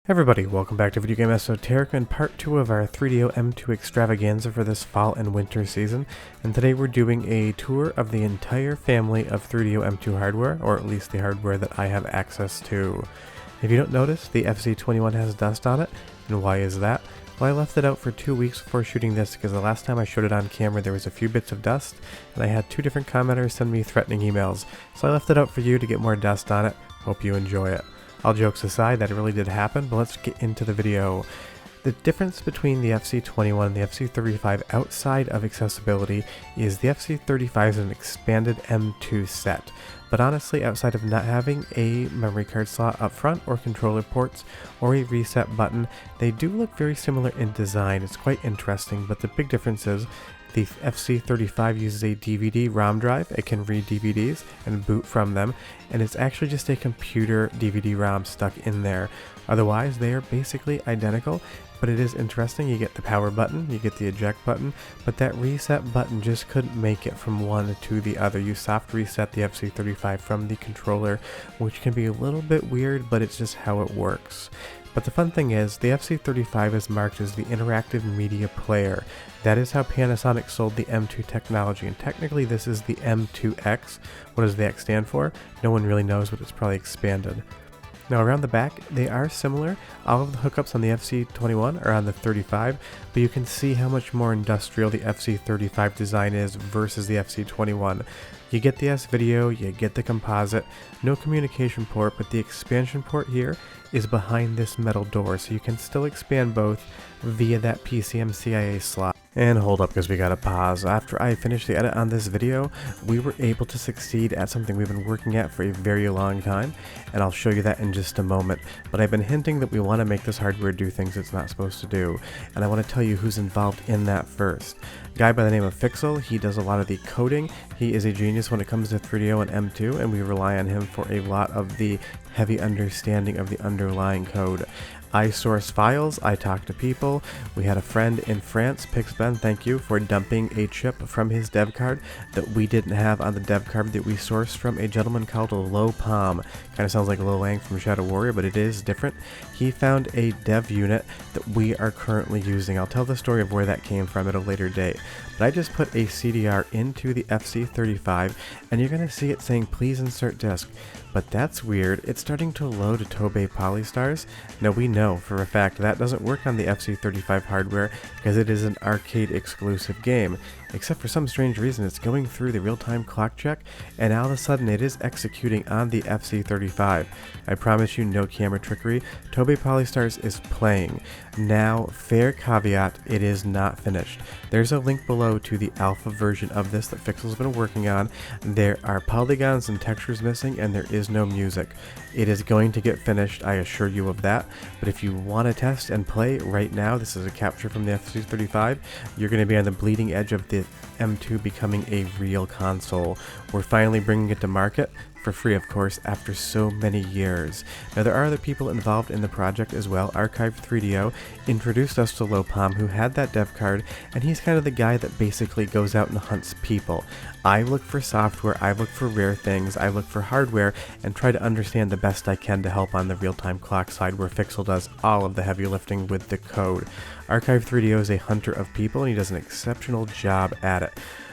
Everybody, welcome back to Video Game Esoterica and part 2 of our 3DO M2 extravaganza for this fall and winter season. And today we're doing a tour of the entire family of 3DO M2 hardware, or at least the hardware that I have access to. If you don't notice, the FZ-21 has dust on it, and why is that? Well, I left it out for 2 weeks before shooting this because the last time I showed it on camera there was a few bits of dust, and I had 2 different commenters send me threatening emails. So I left it out for you to get more dust on it. Hope you enjoy it. All jokes aside, that really did happen, but let's get into the video. The difference between the FZ-21 and the FZ-35 outside of accessibility is the FZ-35 is an expanded M2 set. But honestly, outside of not having a memory card slot up front or controller ports or a reset button, they do look very similar in design. It's quite interesting, but the big difference is the FZ-35 uses a DVD ROM drive. It can read DVDs and boot from them, and it's actually just a computer DVD ROM stuck in there. Otherwise, they are basically identical, but it is interesting. You get the power button, you get the eject button, but that reset button just couldn't make it from one to the other. You soft reset the FZ-35 from the controller, which can be a little bit weird, but it's just how it works. But the fun thing is, the FZ-35 is marked as the interactive media player. That is how Panasonic sold the M2 technology, and technically this is the M2X. What does the X stand for? No one really knows, but it's probably expanded. Now around the back, they are similar. All of the hookups on the FZ-21 are on the 35, but you can see how much more industrial the FZ-35 design is versus the FZ-21. You get the S-video, you get the composite, no communication port, but the expansion port here is behind this metal door, so you can still expand both via that PCMCIA slot. And hold up, because we gotta pause. After I finished the edit on this video, we were able to succeed at something we've been working at for a very long time, and I'll show you that in just a moment. But I've been hinting that we want to make this hardware do things it's not supposed to do, and I want to tell you who's involved in that first. A guy by the name of Fixel. He does a lot of the coding. He is a genius when it comes to 3DO and M2, and we rely on him for a lot of the heavy understanding of the underlying code. I source files, I talk to people. We had a friend in France, Pixben, thank you, for dumping a chip from his dev card that we didn't have on the dev card that we sourced from a gentleman called Lopam. Kind of sounds like Lo Lang from Shadow Warrior, but it is different. He found a dev unit that we are currently using. I'll tell the story of where that came from at a later date. But I just put a CDR into the FZ-35, and you're going to see it saying please insert disk. But that's weird. It's starting to load Tobe Polystars. Now we know for a fact that doesn't work on the FZ-35 hardware because it is an arcade exclusive game. Except for some strange reason it's going through the real-time clock check, and all of a sudden it is executing on the FZ-35. I promise you no camera trickery. Tobe Polystars is playing. Now, fair caveat, it is not finished. There's a link below to the alpha version of this that Fixel's been working on. There are polygons and textures missing, and there is no music. It is going to get finished, I assure you of that, but if you want to test and play right now, this is a capture from the FZ-35, you're going to be on the bleeding edge of the M2 becoming a real console. We're finally bringing it to market, for free of course, after so many years. Now there are other people involved in the project as well. Archive 3DO introduced us to Lopam, who had that dev card, and he's kind of the guy that basically goes out and hunts people. I look for software, I look for rare things, I look for hardware, and try to understand the best I can to help on the real-time clock side where Fixel does all of the heavy lifting with the code. Archive 3DO is a hunter of people, and he does an exceptional job at it.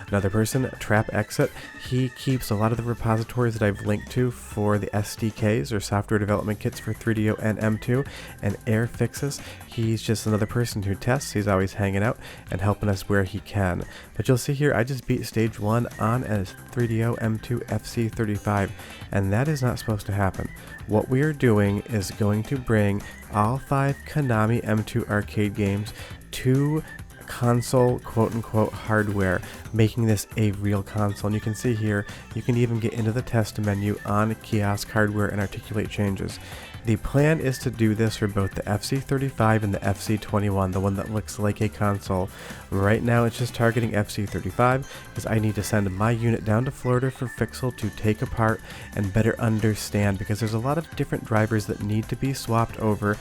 Another person, Trap Exit, he keeps a lot of the repositories that I've linked to for the SDKs or software development kits for 3DO and M2, and Air Fixes. He's just another person who tests. He's always hanging out and helping us where he can. But you'll see here, I just beat stage 1 on a 3DO M2 FZ-35, and that is not supposed to happen. What we are doing is going to bring all 5 Konami M2 arcade games to console quote-unquote hardware, making this a real console. And you can see here, you can even get into the test menu on kiosk hardware and articulate changes. The plan is to do this for both the FZ-35 and the FZ-21, the one that looks like a console. Right now it's just targeting FZ-35 because I need to send my unit down to Florida for Fixel to take apart and better understand, because there's a lot of different drivers that need to be swapped over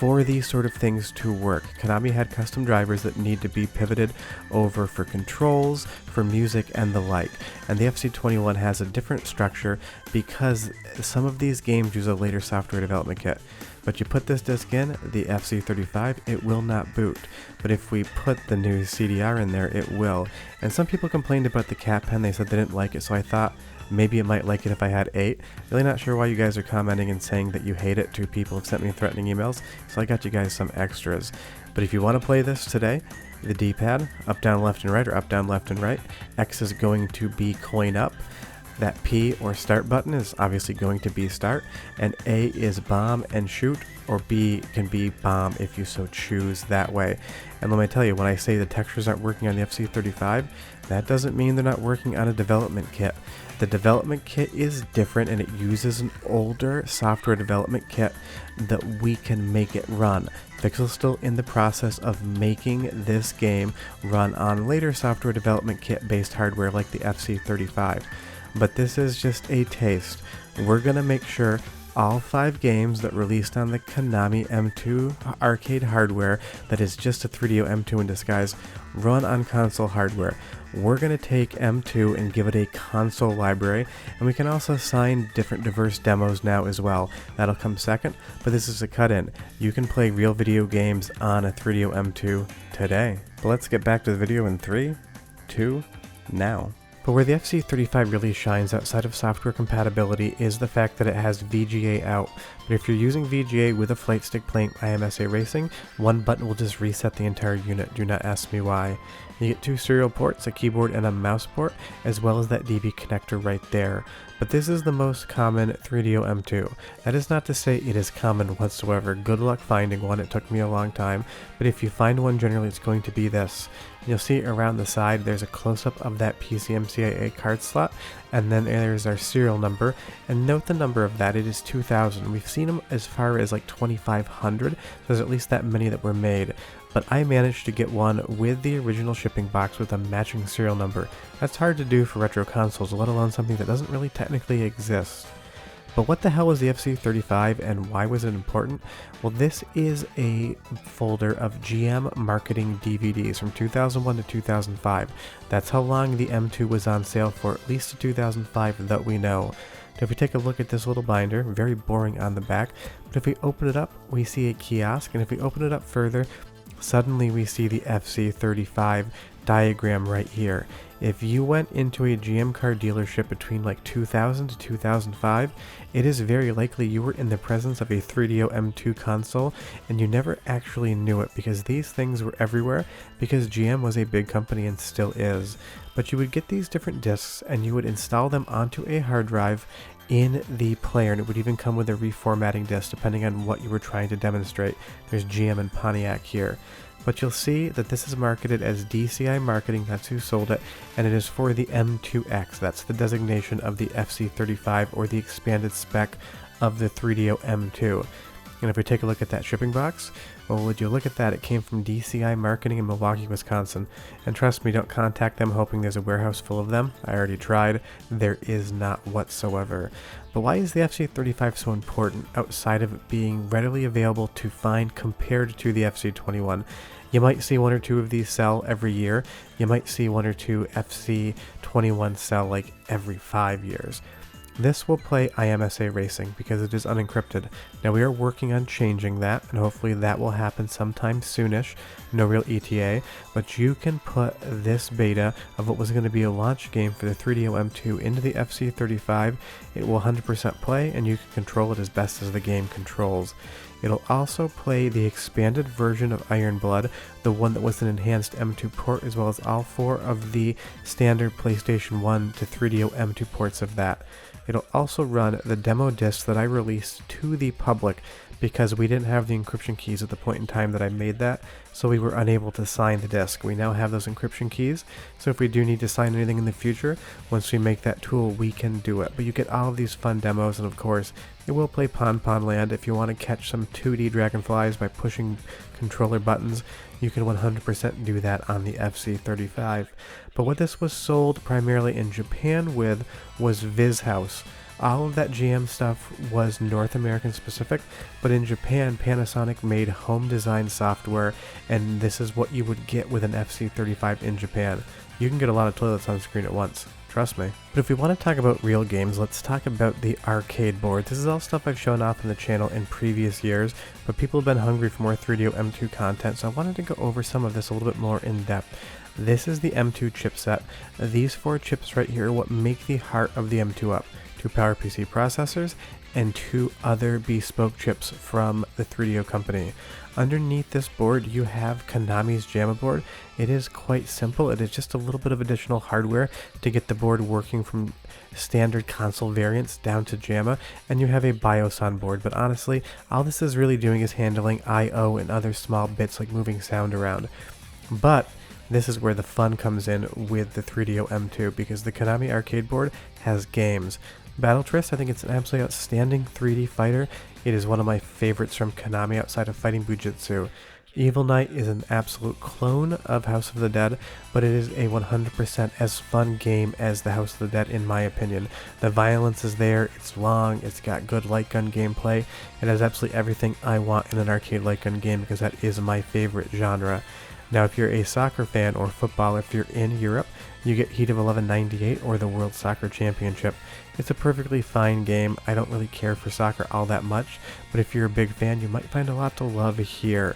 for these sort of things to work. Konami had custom drivers that need to be pivoted over for controls, for music, and the like. And the FZ-21 has a different structure because some of these games use a later software development kit. But you put this disc in, the FZ-35, it will not boot. But if we put the new CDR in there, it will. And some people complained about the cat pen, they said they didn't like it, so I thought maybe it might like it if I had 8. Really not sure why you guys are commenting and saying that you hate it. 2 people have sent me threatening emails, so I got you guys some extras. But if you want to play this today, the D-pad, up, down, left, and right, or up, down, left, and right. X is going to be coin up. That P or start button is obviously going to be start, and A is bomb and shoot, or B can be bomb if you so choose that way. And let me tell you, when I say the textures aren't working on the FZ-35, that doesn't mean they're not working on a development kit. The development kit is different, and it uses an older software development kit that we can make it run. Pixel's still in the process of making this game run on later software development kit based hardware like the FZ-35. But this is just a taste. We're gonna make sure all 5 games that released on the Konami M2 arcade hardware, that is just a 3DO M2 in disguise, run on console hardware. We're gonna take M2 and give it a console library, and we can also assign different diverse demos now as well. That'll come second, but this is a cut-in. You can play real video games on a 3DO M2 today. But let's get back to the video in 3, 2, now. But where the FZ-35 really shines outside of software compatibility is the fact that it has VGA out. But if you're using VGA with a flight stick playing IMSA Racing, one button will just reset the entire unit. Do not ask me why. You get 2 serial ports, a keyboard and a mouse port, as well as that DB connector right there. But this is the most common 3DO M2. That is not to say it is common whatsoever. Good luck finding one, it took me a long time. But if you find one, generally it's going to be this. You'll see around the side there's a close-up of that PCMCIA card slot, and then there's our serial number, and note the number of that, it is 2000. We've seen them as far as like 2500, so there's at least that many that were made. But I managed to get one with the original shipping box with a matching serial number. That's hard to do for retro consoles, let alone something that doesn't really technically exist. But what the hell is the FZ-35 and why was it important? Well, this is a folder of GM marketing DVDs from 2001 to 2005. That's how long the M2 was on sale for, at least to 2005 that we know. Now, if we take a look at this little binder, very boring on the back, but if we open it up, we see a kiosk, and if we open it up further, suddenly we see the FZ-35 diagram right here. If you went into a GM car dealership between like 2000 to 2005, it is very likely you were in the presence of a 3DO M2 console and you never actually knew it, because these things were everywhere because GM was a big company and still is. But you would get these different discs and you would install them onto a hard drive in the player, and it would even come with a reformatting disc depending on what you were trying to demonstrate. There's GM and Pontiac here. But you'll see that this is marketed as DCI Marketing, that's who sold it, and it is for the M2X, that's the designation of the FZ-35 or the expanded spec of the 3DO M2. And if we take a look at that shipping box, well, would you look at that, it came from DCI Marketing in Milwaukee, Wisconsin. And trust me, don't contact them hoping there's a warehouse full of them. I already tried. There is not whatsoever. But why is the FZ-35 so important outside of it being readily available to find compared to the FZ-21? You might see 1 or 2 of these sell every year. You might see 1 or 2 FZ-21 sell like every 5 years. This will play IMSA Racing because it is unencrypted. Now we are working on changing that, and hopefully that will happen sometime soonish. No real ETA, but you can put this beta of what was going to be a launch game for the 3DO M2 into the FZ-35. It will 100% play, and you can control it as best as the game controls. It'll also play the expanded version of Iron Blood, the one that was an enhanced M2 port, as well as all 4 of the standard PlayStation 1 to 3DO M2 ports of that. It'll also run the demo disc that I released to the public because we didn't have the encryption keys at the point in time that I made that, so we were unable to sign the disc. We now have those encryption keys, so if we do need to sign anything in the future, once we make that tool, we can do it. But you get all of these fun demos, and of course, it will play Pon Pon Land. If you want to catch some 2D dragonflies by pushing controller buttons, you can 100% do that on the FZ-35. But what this was sold primarily in Japan with was Viz House. All of that GM stuff was North American specific, but in Japan, Panasonic made home design software, and this is what you would get with an FZ-35 in Japan. You can get a lot of toilets on screen at once. trust me. But if we want to talk about real games, let's talk about the arcade board. This is all stuff I've shown off on the channel in previous years, but people have been hungry for more 3DO M2 content, so I wanted to go over some of this a little bit more in depth. This is the M2 chipset. These 4 chips right here are what make the heart of the M2 up. 2 PowerPC processors and 2 other bespoke chips from the 3DO company. Underneath this board you have Konami's JAMA board. It is quite simple. It is just a little bit of additional hardware to get the board working from standard console variants down to JAMA, and you have a BIOS on board, but honestly all this is really doing is handling I/O and other small bits like moving sound around. But this is where the fun comes in with the 3DO M2, because the Konami arcade board has games. Battletrist, I think it's an absolutely outstanding 3D fighter. It is one of my favorites from Konami outside of Fighting Bujitsu. Evil Knight is an absolute clone of House of the Dead, but it is a 100% as fun game as the House of the Dead in my opinion. The violence is there, it's long, it's got good light gun gameplay, it has absolutely everything I want in an arcade light gun game because that is my favorite genre. Now if you're a soccer fan or football, if you're in Europe, you get Heat of 1198 or the World Soccer Championship. It's a perfectly fine game. I don't really care for soccer all that much, but if you're a big fan, you might find a lot to love here.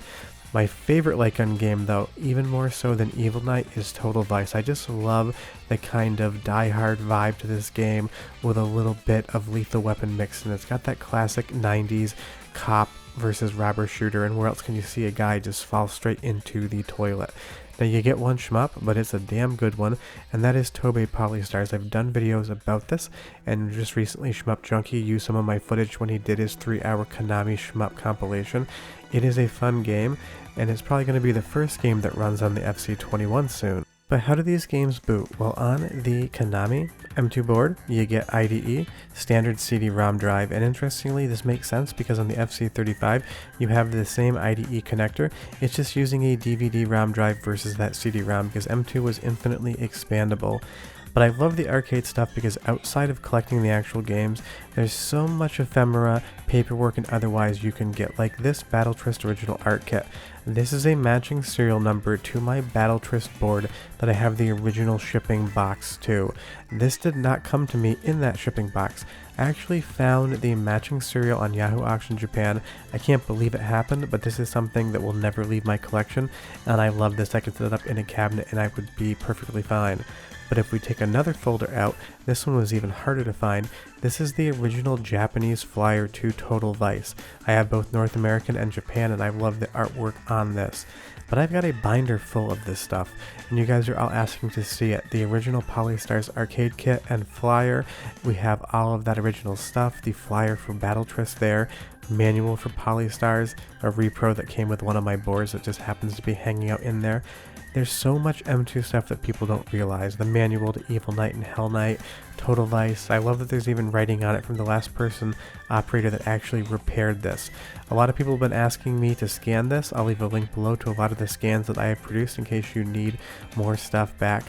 My favorite light gun game though, even more so than Evil Knight, is Total Vice. I just love the kind of die-hard vibe to this game with a little bit of Lethal Weapon mixed in. It's got that classic 90s cop versus robber shooter, and where else can you see a guy just fall straight into the toilet? Now you get one shmup, but it's a damn good one, and that is Tobey Polystars. I've done videos about this, and just recently Shmup Junkie used some of my footage when he did his 3-hour Konami shmup compilation. It is a fun game, and it's probably going to be the first game that runs on the FZ-21 soon. But how do these games boot? Well, on the Konami M2 board, you get IDE, standard CD-ROM drive, and interestingly this makes sense because on the FZ-35 you have the same IDE connector. It's just using a DVD-ROM drive versus that CD-ROM because M2 was infinitely expandable. But I love the arcade stuff because outside of collecting the actual games, there's so much ephemera, paperwork, and otherwise you can get, like this Battletrist original art kit. This is a matching serial number to my Battletrist board that I have the original shipping box to. This did not come to me in that shipping box. I actually found the matching serial on Yahoo Auction Japan. I can't believe it happened, but this is something that will never leave my collection, and I love this. I could set it up in a cabinet and I would be perfectly fine. But if we take another folder out, this one was even harder to find. This is the original Japanese flyer to Total Vice. I have both North American and Japan, and I love the artwork on this. But I've got a binder full of this stuff, and you guys are all asking to see it. The original Polystars arcade kit and flyer, we have all of that original stuff. The flyer for Battletrist there, manual for Polystars, a repro that came with one of my boards that just happens to be hanging out in there. There's so much M2 stuff that people don't realize. The manual to Evil Knight and Hell Knight, Total Vice. I love that there's even writing on it from the last person operator that actually repaired this. A lot of people have been asking me to scan this. I'll leave a link below to a lot of the scans that I have produced in case you need more stuff back.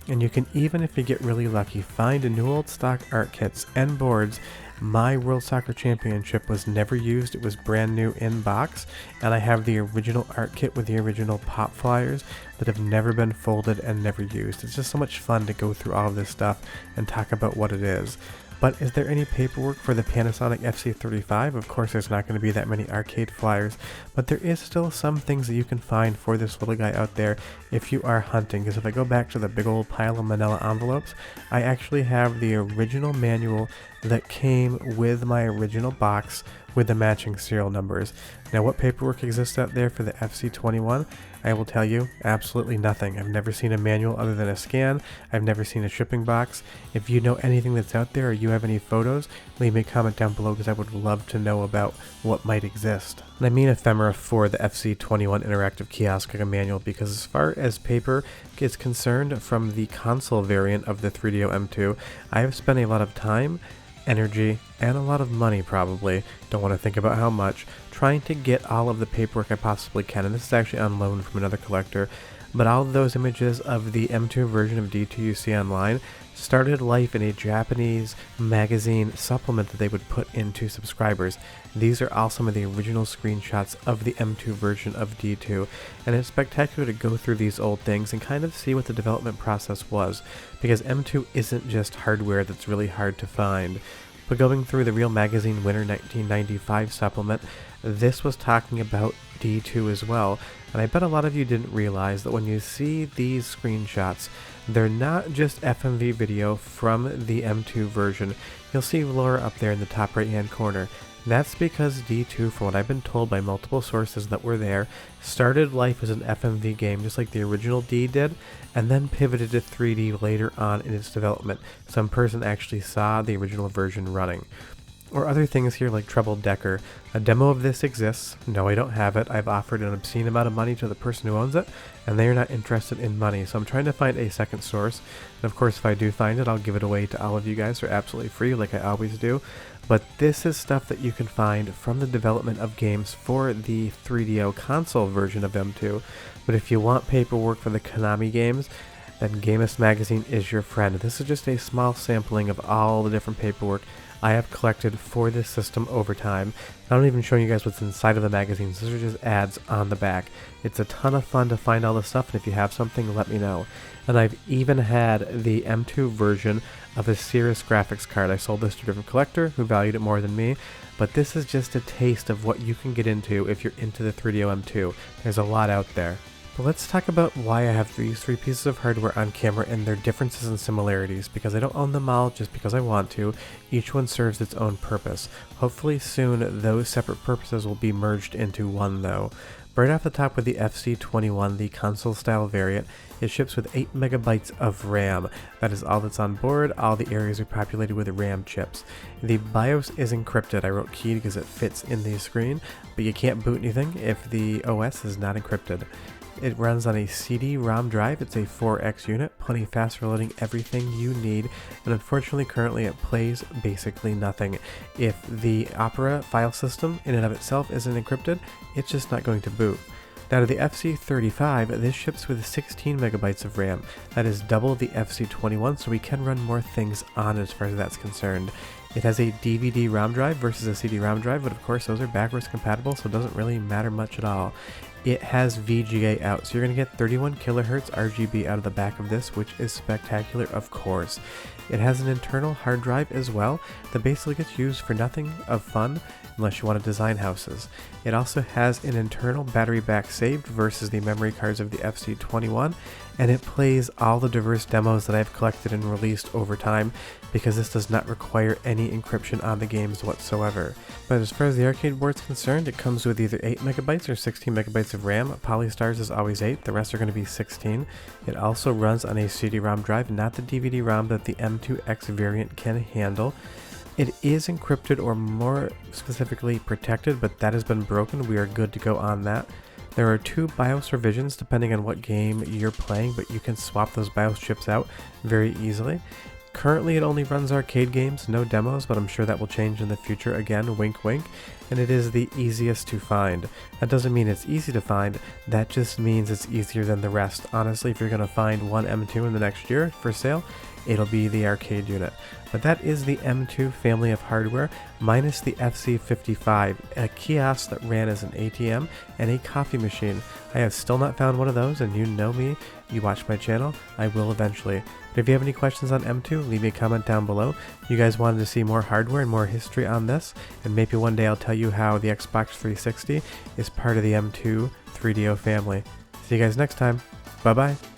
And you can even, if you get really lucky, find new old stock art kits and boards. My World Soccer Championship was never used. It was brand new in box, and I have the original art kit with the original pop flyers that have never been folded and never used. It's just so much fun to go through all of this stuff and talk about what it is. But is there any paperwork for the Panasonic FZ-35? Of course there's not going to be that many arcade flyers, but there is still some things that you can find for this little guy out there if you are hunting. Because if I go back to the big old pile of manila envelopes, I actually have the original manual that came with my original box with the matching serial numbers. Now what paperwork exists out there for the FZ-21? I will tell you, absolutely nothing. I've never seen a manual other than a scan. I've never seen a shipping box. If you know anything that's out there or you have any photos, leave me a comment down below because I would love to know about what might exist. And I mean ephemera for the FZ-21 interactive kiosk like a manual, because as far as paper is concerned from the console variant of the 3DO M2, I have spent a lot of time, energy, and a lot of money probably, don't want to think about how much, trying to get all of the paperwork I possibly can, and this is actually on loan from another collector, but all of those images of the M2 version of D2 you see online, started life in a Japanese magazine supplement that they would put into subscribers. These are all some of the original screenshots of the M2 version of D2, and it's spectacular to go through these old things and kind of see what the development process was, because M2 isn't just hardware that's really hard to find. But going through the Real Magazine Winter 1995 supplement, this was talking about D2 as well, and I bet a lot of you didn't realize that when you see these screenshots, they're not just FMV video from the M2 version. You'll see Laura up there in the top right hand corner. That's because D2, from what I've been told by multiple sources that were there, started life as an FMV game just like the original D did, and then pivoted to 3D later on in its development. Some person actually saw the original version running. Or other things here like Trouble Decker. A demo of this exists. No, I don't have it. I've offered an obscene amount of money to the person who owns it, and they are not interested in money, so I'm trying to find a second source. And of course, if I do find it, I'll give it away to all of you guys for absolutely free, like I always do. But this is stuff that you can find from the development of games for the 3DO console version of M2. But if you want paperwork for the Konami games, then Gamist Magazine is your friend. This is just a small sampling of all the different paperwork I have collected for this system over time. I'm not even showing you guys what's inside of the magazines. These are just ads on the back. It's a ton of fun to find all this stuff, and if you have something, let me know. And I've even had the M2 version of a Cirrus graphics card. I sold this to a different collector who valued it more than me, but this is just a taste of what you can get into if you're into the 3DO M2. There's a lot out there. But let's talk about why I have these three pieces of hardware on camera and their differences and similarities, because I don't own them all just because I want to. Each one serves its own purpose. Hopefully soon those separate purposes will be merged into one though. Right off the top with the FZ-21, the console style variant, it ships with 8 megabytes of RAM. That is all that's on board. All the areas are populated with RAM chips. The BIOS is encrypted. I wrote key because it fits in the screen, but you can't boot anything if the OS is not encrypted. It runs on a CD-ROM drive. It's a 4X unit, plenty fast for loading everything you need, and unfortunately currently it plays basically nothing. If the Opera file system in and of itself isn't encrypted, it's just not going to boot. Now to the FZ-35, this ships with 16 megabytes of RAM. That is double the FZ-21, so we can run more things on it as far as that's concerned. It has a DVD-ROM drive versus a CD-ROM drive, but of course those are backwards compatible, so it doesn't really matter much at all. It has VGA out, so you're going to get 31 kilohertz RGB out of the back of this, which is spectacular, of course. It has an internal hard drive as well that basically gets used for nothing of fun unless you want to design houses. It also has an internal battery back saved versus the memory cards of the FZ-21, and it plays all the diverse demos that I've collected and released over time, because this does not require any encryption on the games whatsoever. But as far as the arcade board's concerned, it comes with either 8 megabytes or 16 megabytes of RAM. Polystars is always 8, the rest are going to be 16. It also runs on a CD-ROM drive, not the DVD-ROM that the M2X variant can handle. It is encrypted, or more specifically protected, but that has been broken. We are good to go on that. There are 2 BIOS revisions depending on what game you're playing, but you can swap those BIOS chips out very easily. Currently it only runs arcade games, no demos, but I'm sure that will change in the future, again, wink wink, and it is the easiest to find. That doesn't mean it's easy to find, that just means it's easier than the rest. Honestly, if you're going to find one M2 in the next year for sale, it'll be the arcade unit. But that is the M2 family of hardware, minus the FZ-55, a kiosk that ran as an ATM, and a coffee machine. I have still not found one of those, and you know me, you watch my channel, I will eventually. But if you have any questions on M2, leave me a comment down below. You guys wanted to see more hardware and more history on this, and maybe one day I'll tell you how the Xbox 360 is part of the M2 3DO family. See you guys next time. Bye bye.